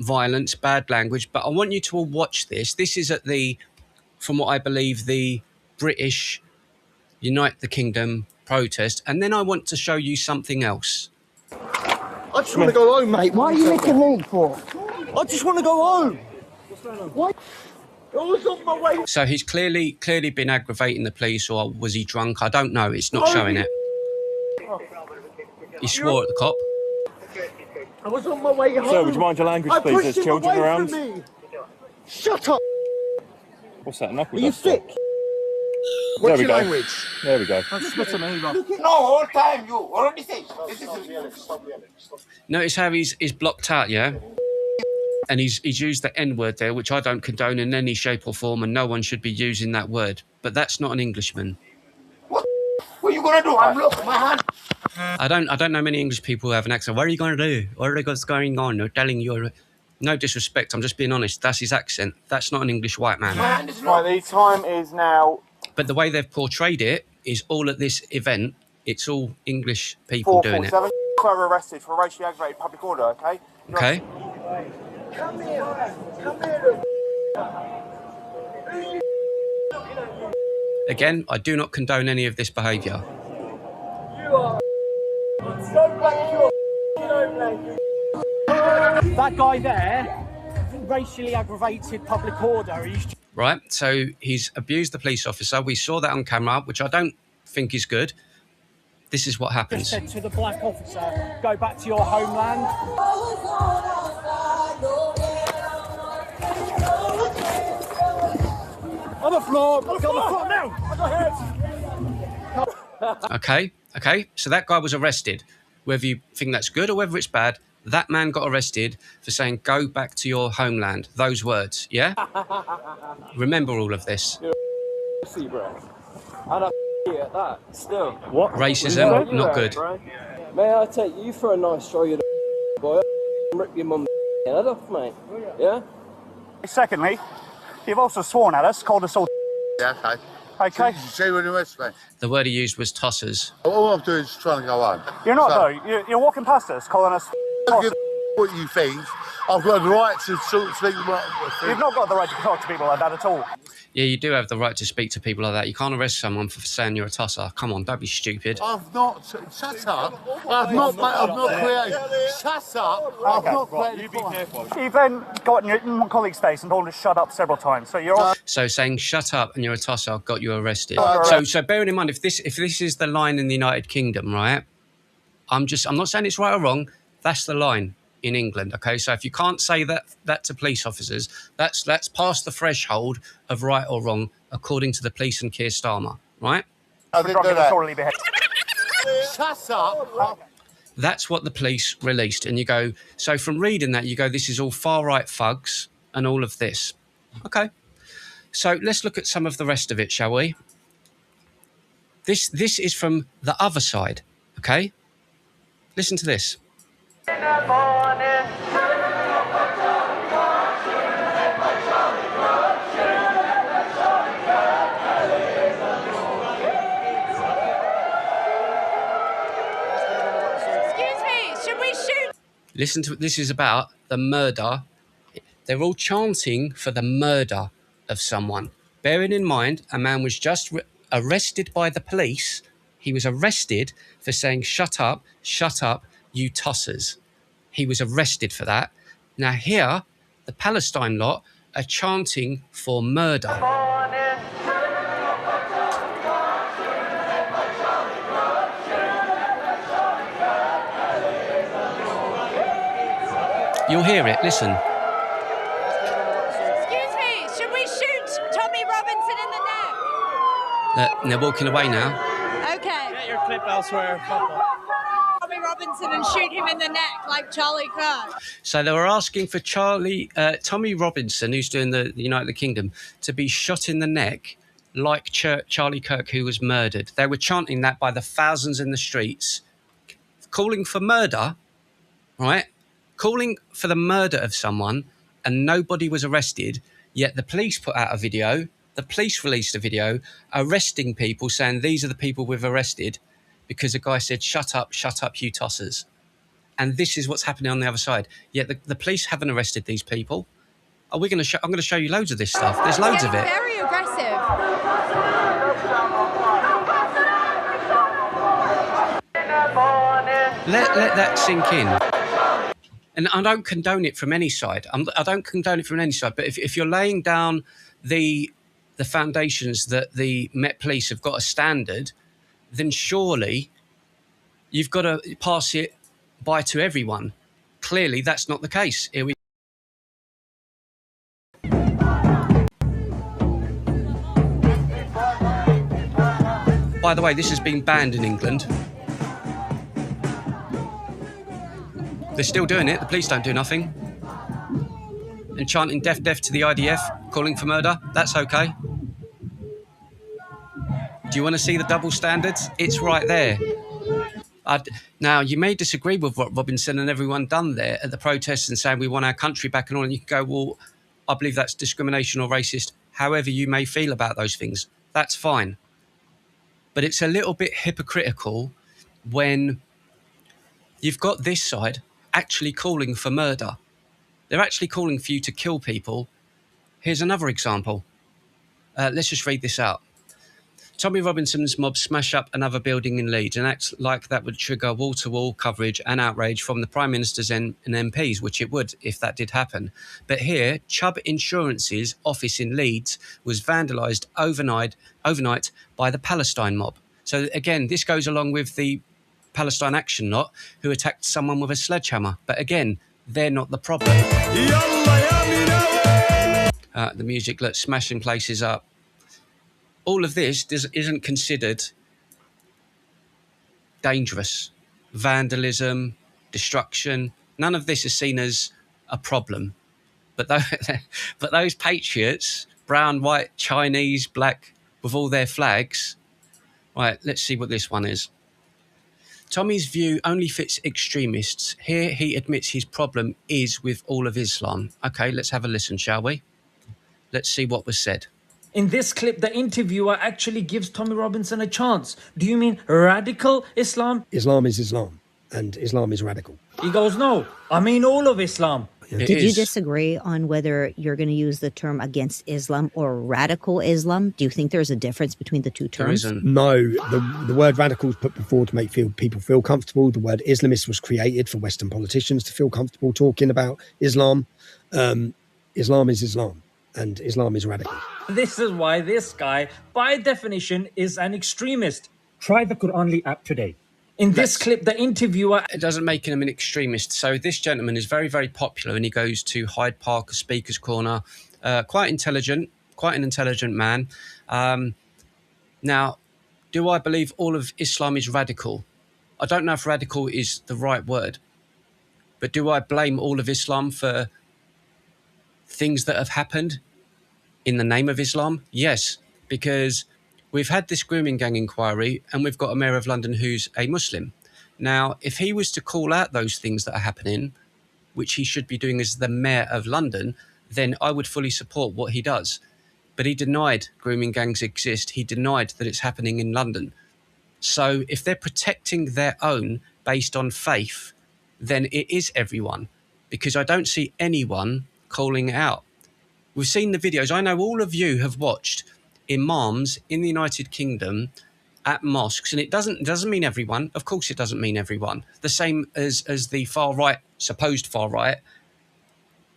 violence, bad language, but I want you to all watch this. This is at the, from what I believe, the British Unite the Kingdom protest, and then I want to show you something else. I just want to go home, mate. Why are you licking me for? I just want to go home. Why? I was on my way. So he's clearly been aggravating the police, or was he drunk? I don't know. It's not showing it. He swore at the cop. I was on my way home. Sir, would you mind your language, please? There's children around. Shut up. What's that, knuckle Are you duster? thick? What's your language? There we go. No, all time you already say. Notice how he's blocked out, yeah? And he's used the N-word there, which I don't condone in any shape or form, and no one should be using that word. But that's not an Englishman. What are you gonna do? I'm looking my hand. I don't know many English people who have an accent. What are you going to do? What's going on? They're telling you. No disrespect. I'm just being honest. That's his accent. That's not an English white man. Right, the time is now. But the way they've portrayed it is all at this event. It's all English people doing it. 447 were arrested for racially aggravated public order. Okay. Okay. Come here. Come here. Again, I do not condone any of this behaviour. That guy there, racially aggravated public order. Right, so he's abused the police officer. We saw that on camera, which I don't think is good. This is what happens. Just said to the black officer, go back to your homeland. On the floor. On the floor now. I got hurt. Okay, so that guy was arrested. Whether you think that's good or whether it's bad, that man got arrested for saying, go back to your homeland. Those words, yeah? Remember all of this. See, bro. I don't at that. Still. What? Racism, not good. May I take you for a nice stroll, you boy? Rip your mum's head off, mate. Yeah? Secondly, you've also sworn at us, called us all. Yeah, okay. Okay. Say when you arrest me. The word he used was tossers. All I'm doing is trying to go home. You're not, though. You're walking past us, calling us. I don't give what you think. I've got the right to speak. You've not got the right to talk to people like that at all. Yeah, you do have the right to speak to people like that. You can't arrest someone for saying you're a tosser. Come on, don't be stupid. I've not. Shut up. I've not created. Shut up. I've not created. You be careful. You've then got in your colleague's face and told us shut up several times. So you're. So saying shut up and you're a tosser got you arrested. Right. So bearing in mind, if this is the line in the United Kingdom, right? I'm not saying it's right or wrong. That's the line in England, okay? So if you can't say that to police officers, that's past the threshold of right or wrong, according to the police and Keir Starmer, right? I didn't do that. Shut up. That's what the police released. And you go, so from reading that, you go, this is all far-right thugs and all of this. Okay. So let's look at some of the rest of it, shall we? This is from the other side, okay? Listen to this. In the morning. Excuse me, should we shoot? Listen to this is about the murder. They're all chanting for the murder of someone. Bearing in mind, a man was just arrested by the police. He was arrested for saying, shut up, you tossers. He was arrested for that. Now here, the Palestine lot are chanting for murder. You'll hear it. Listen. Excuse me, should we shoot Tommy Robinson in the neck? They're walking away now. Okay. Get your clip elsewhere. Tommy Robinson and shoot him in the neck like Charlie Kirk. So they were asking for Tommy Robinson, who's doing the United Kingdom, to be shot in the neck like Charlie Kirk, who was murdered. They were chanting that by the thousands in the streets, calling for murder, right? Calling for the murder of someone, and nobody was arrested, yet the police put out a video, the police released a video arresting people, saying these are the people we've arrested, because a guy said, shut up, you tossers. And this is what's happening on the other side. Yet the police haven't arrested these people. I'm going to show you loads of this stuff. There's loads of it. Very aggressive. Let that sink in. And I don't condone it from any side. I don't condone it from any side. But if you're laying down the foundations that the Met Police have got a standard, then surely you've got to pass it by to everyone. Clearly, that's not the case. Here we. By the way, this has been banned in England. They're still doing it. The police don't do nothing. And chanting death, death to the IDF, calling for murder, that's okay. Do you want to see the double standards? It's right there. Now, you may disagree with what Robinson and everyone done there at the protests and saying we want our country back and all, and you can go, well, I believe that's discrimination or racist. However you may feel about those things, that's fine. But it's a little bit hypocritical when you've got this side actually calling for murder. They're actually calling for you to kill people. Here's another example. Let's just read this out. Tommy Robinson's mob smash up another building in Leeds and acts like that would trigger wall-to-wall coverage and outrage from the Prime Minister's and MPs, which it would if that did happen. But here, Chubb Insurance's office in Leeds was vandalised overnight by the Palestine mob. So again, this goes along with the Palestine Action lot who attacked someone with a sledgehammer. But again, they're not the problem. The music, look, smashing places up. All of this isn't considered dangerous. Vandalism, destruction, none of this is seen as a problem. But those patriots, brown, white, Chinese, black, with all their flags. Right, let's see what this one is. Tommy's view only fits extremists. Here he admits his problem is with all of Islam. Okay, let's have a listen, shall we? Let's see what was said. In this clip, the interviewer actually gives Tommy Robinson a chance. Do you mean radical Islam? Islam is Islam, and Islam is radical. He goes, no, I mean all of Islam. Did you disagree on whether you're going to use the term against Islam or radical Islam? Do you think there's a difference between the two terms? No, the word radical was put before to make people feel comfortable. The word Islamist was created for Western politicians to feel comfortable talking about Islam. Islam is Islam, and Islam is radical. This is why this guy, by definition, is an extremist. Try the Quranly app today. In this clip, the interviewer... It doesn't make him an extremist. So this gentleman is very, very popular and he goes to Hyde Park, a speaker's corner. Quite an intelligent man. Now, do I believe all of Islam is radical? I don't know if radical is the right word. But do I blame all of Islam for things that have happened in the name of Islam? Yes, because we've had this grooming gang inquiry and we've got a mayor of London who's a Muslim. Now, if he was to call out those things that are happening, which he should be doing as the mayor of London, then I would fully support what he does. But he denied grooming gangs exist. He denied that it's happening in London. So if they're protecting their own based on faith, then it is everyone, because I don't see anyone calling it out. We've seen the videos. I know all of you have watched imams in the United Kingdom at mosques, and it doesn't mean everyone. Of course it doesn't mean everyone. The same as the far right, supposed far right,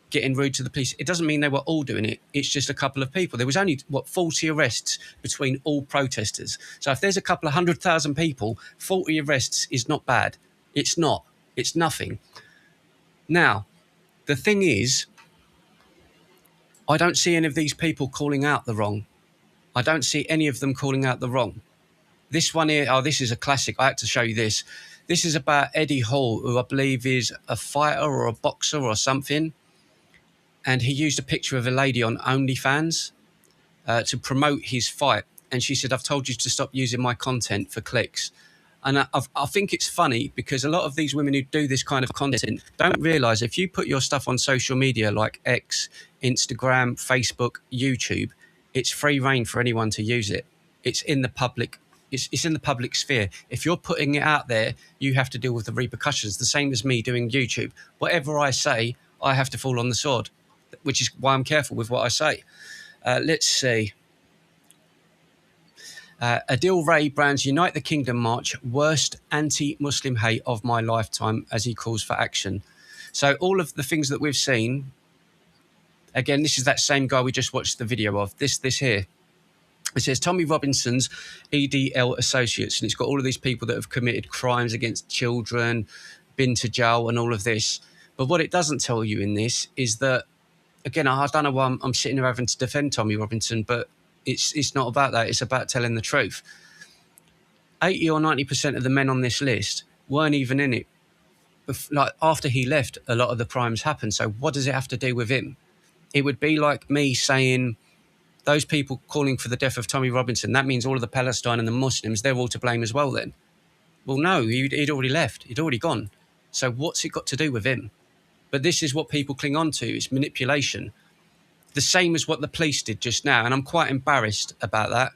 getting rude to the police. It doesn't mean they were all doing it. It's just a couple of people. There was only, 40 arrests between all protesters. So if there's a couple of 100,000 people, 40 arrests is not bad. It's not. It's nothing. Now, The thing is, I don't see any of these people calling out the wrong. I don't see any of them calling out the wrong. This one here, oh, this is a classic. I had to show you this. This is about Eddie Hall, who I believe is a fighter or a boxer or something. And he used a picture of a lady on OnlyFans to promote his fight. And she said, I've told you to stop using my content for clicks. And I think it's funny because a lot of these women who do this kind of content don't realise if you put your stuff on social media like X, Instagram, Facebook, YouTube, it's free reign for anyone to use it. It's in the public. It's in the public sphere. If you're putting it out there, you have to deal with the repercussions. The same as me doing YouTube. Whatever I say, I have to fall on the sword, which is why I'm careful with what I say. Let's see. Adil Ray brands Unite the Kingdom March worst anti-Muslim hate of my lifetime as he calls for action. So all of the things that we've seen, again, this is that same guy we just watched the video of. This here. It says Tommy Robinson's EDL Associates, and it's got all of these people that have committed crimes against children, been to jail and all of this. But what it doesn't tell you in this is that, again, I don't know why I'm sitting here having to defend Tommy Robinson, but it's not about that. It's about telling the truth. 80 or 90% of the men on this list weren't even in it. Like after he left, a lot of the crimes happened. So what does it have to do with him? It would be like me saying those people calling for the death of Tommy Robinson, that means all of the Palestine and the Muslims, they're all to blame as well then. Well, no, he'd already left. He'd already gone. So what's it got to do with him? But this is what people cling on to. It's manipulation. The same as what the police did just now, and I'm quite embarrassed about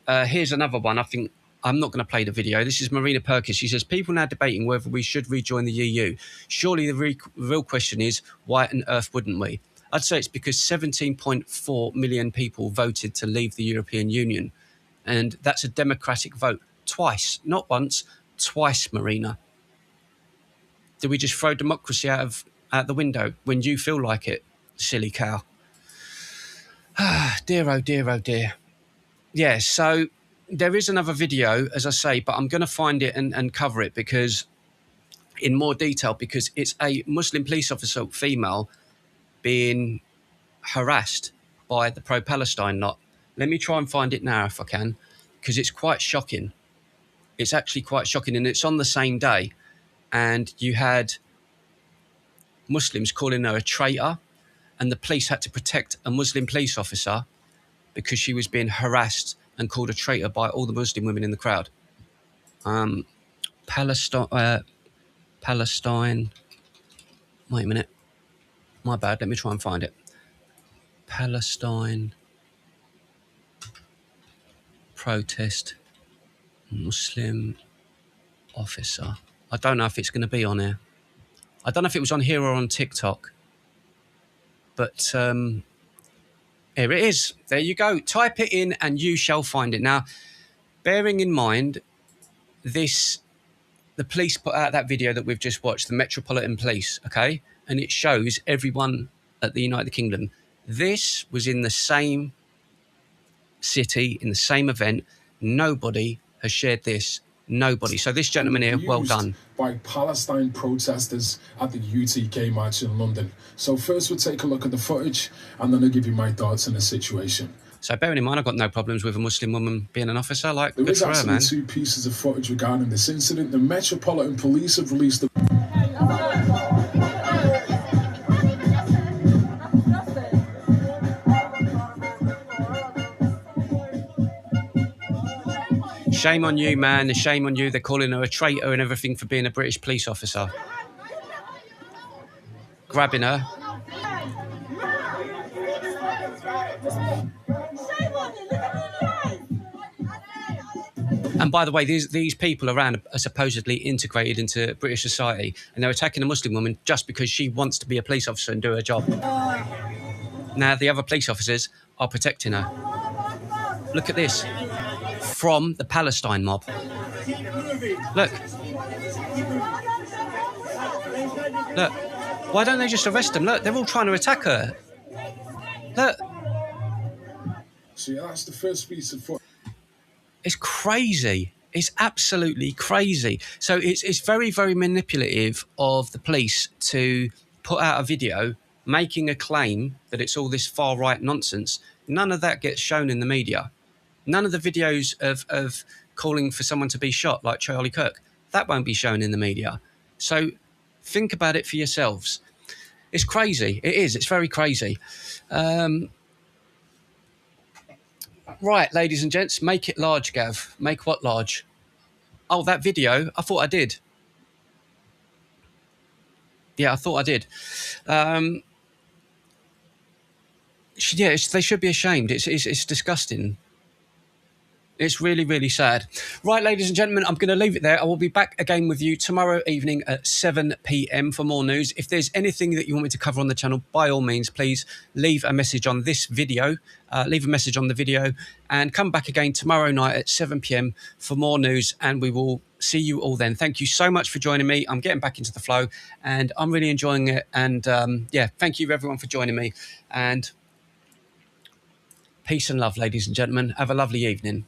that. Here's another one. I think I'm not going to play the video. This is Marina Perkins. She says, people now debating whether we should rejoin the EU. Surely the real question is, why on earth wouldn't we? I'd say it's because 17.4 million people voted to leave the European Union, and that's a democratic vote. Twice, not once, twice, Marina. Do we just throw democracy out the window when you feel like it, silly cow? Dear, oh dear, oh dear. Yeah, so there is another video, as I say, but I'm going to find it and cover it because in more detail, because it's a Muslim police officer, female, being harassed by the pro-Palestine lot. Let me try and find it now if I can, because it's quite shocking. It's actually quite shocking, and it's on the same day. And you had Muslims calling her a traitor, and the police had to protect a Muslim police officer because she was being harassed and called a traitor by all the Muslim women in the crowd. Palestine. Wait a minute. My bad. Let me try and find it. Palestine protest Muslim officer. I don't know if it's going to be on here. I don't know if it was on here or on TikTok. But here it is. There you go. Type it in and you shall find it. Now, bearing in mind, the police put out that video that we've just watched, the Metropolitan Police, okay? And it shows everyone at the United Kingdom. This was in the same city, in the same event. Nobody has shared this. Nobody. So this gentleman here, well done. By Palestine protesters at the UTK march in London. So first we'll take a look at the footage and then I'll give you my thoughts on the situation. So bearing in mind, I've got no problems with a Muslim woman being an officer. Like, there good is for her, actually man. 2 pieces of footage regarding this incident. The Metropolitan Police have released the... Shame on you, man. Shame on you. They're calling her a traitor and everything for being a British police officer. Grabbing her. And by the way, these people around are supposedly integrated into British society, and they're attacking a Muslim woman just because she wants to be a police officer and do her job. Now, the other police officers are protecting her. Look at this. From the Palestine mob. Look. Look. Why don't they just arrest them? Look, they're all trying to attack her. Look. So yeah, that's the first piece of footage. It's crazy. It's absolutely crazy. So it's very, very manipulative of the police to put out a video making a claim that it's all this far-right nonsense. None of that gets shown in the media. None of the videos of calling for someone to be shot, like Charlie Kirk, that won't be shown in the media. So think about it for yourselves. It's crazy. It is. It's very crazy. Right, ladies and gents, make it large, Gav. Make what large? Oh, that video. I thought I did. Yeah, I thought I did. Yeah, they should be ashamed. It's disgusting. It's really, really sad. Right, ladies and gentlemen, I'm going to leave it there. I will be back again with you tomorrow evening at 7 p.m. for more news. If there's anything that you want me to cover on the channel, by all means, please leave a message on this video. Leave a message on the video and come back again tomorrow night at 7 p.m. for more news, and we will see you all then. Thank you so much for joining me. I'm getting back into the flow and I'm really enjoying it. And yeah, thank you everyone for joining me, and peace and love, ladies and gentlemen. Have a lovely evening.